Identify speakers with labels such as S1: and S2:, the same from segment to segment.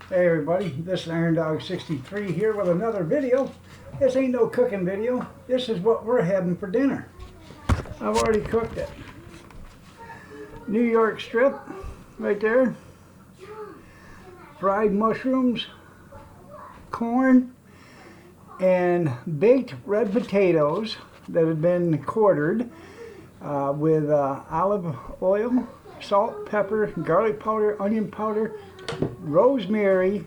S1: Hey everybody, this is Iron Dog 63 here with another video. This ain't no cooking video. This is what we're having for dinner. I've already cooked it. New York strip, right there. Fried mushrooms, corn, and baked red potatoes that have been quartered with olive oil, salt, pepper, garlic powder, onion powder, rosemary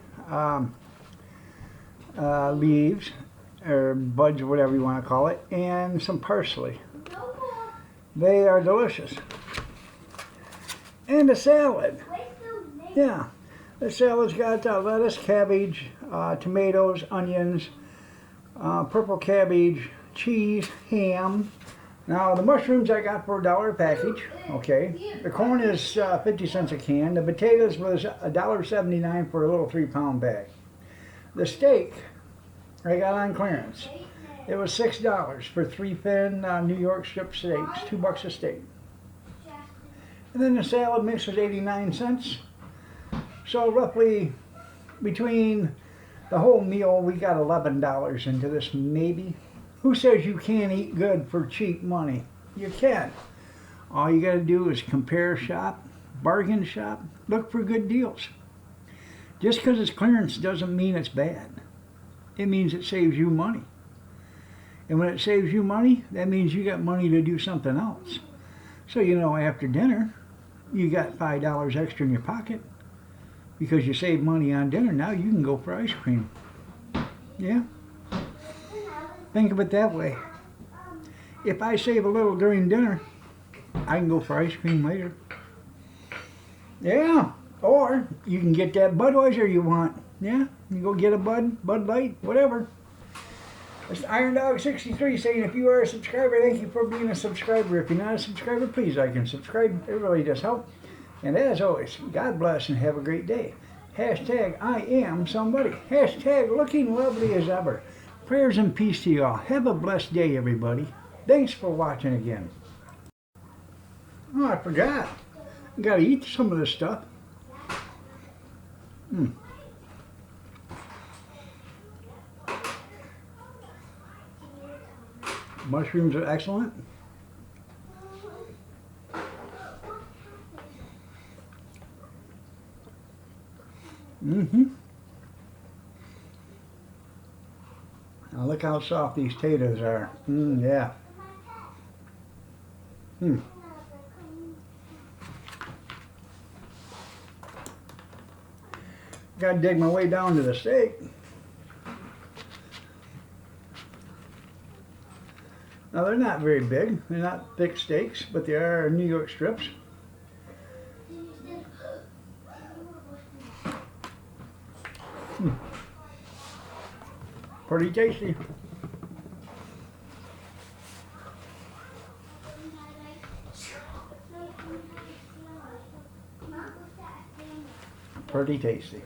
S1: leaves or buds or whatever you want to call it, and some parsley. They are delicious. And a salad. Yeah, the salad's got lettuce, cabbage, tomatoes, onions, purple cabbage, cheese, ham. Now the mushrooms I got for $1 a package. Okay, the corn is 50 cents a can. The potatoes was $1.79 for a little 3-pound bag. The steak I got on clearance. It was $6 for 3 thin New York strip steaks, $2 a steak. And then the salad mix was 89 cents. So roughly between the whole meal, we got $11 into this maybe. Who says you can't eat good for cheap money? You can. All you got to do is compare shop, bargain shop, look for good deals. Just because it's clearance doesn't mean it's bad. It means it saves you money. And when it saves you money, that means you got money to do something else. So, you know, after dinner, you got $5 extra in your pocket because you saved money on dinner. Now you can go for ice cream. Yeah? Think of it that way. If I save a little during dinner, I can go for ice cream later. Yeah. Or you can get that Budweiser you want. Yeah. You go get a Bud Light, whatever. It's Iron Dog 63 saying if you are a subscriber, thank you for being a subscriber. If you're not a subscriber, please like and subscribe. It really does help. And as always, God bless and have a great day. Hashtag I am somebody. Hashtag looking lovely as ever. Prayers and peace to you all. Have a blessed day, everybody. Thanks for watching again. Oh, I forgot. I gotta eat some of this stuff. Mushrooms are excellent. Now look how soft these potatoes are. Yeah. Gotta dig my way down to the steak. Now they're not very big. They're not thick steaks, but they are New York strips. Pretty tasty. Pretty tasty.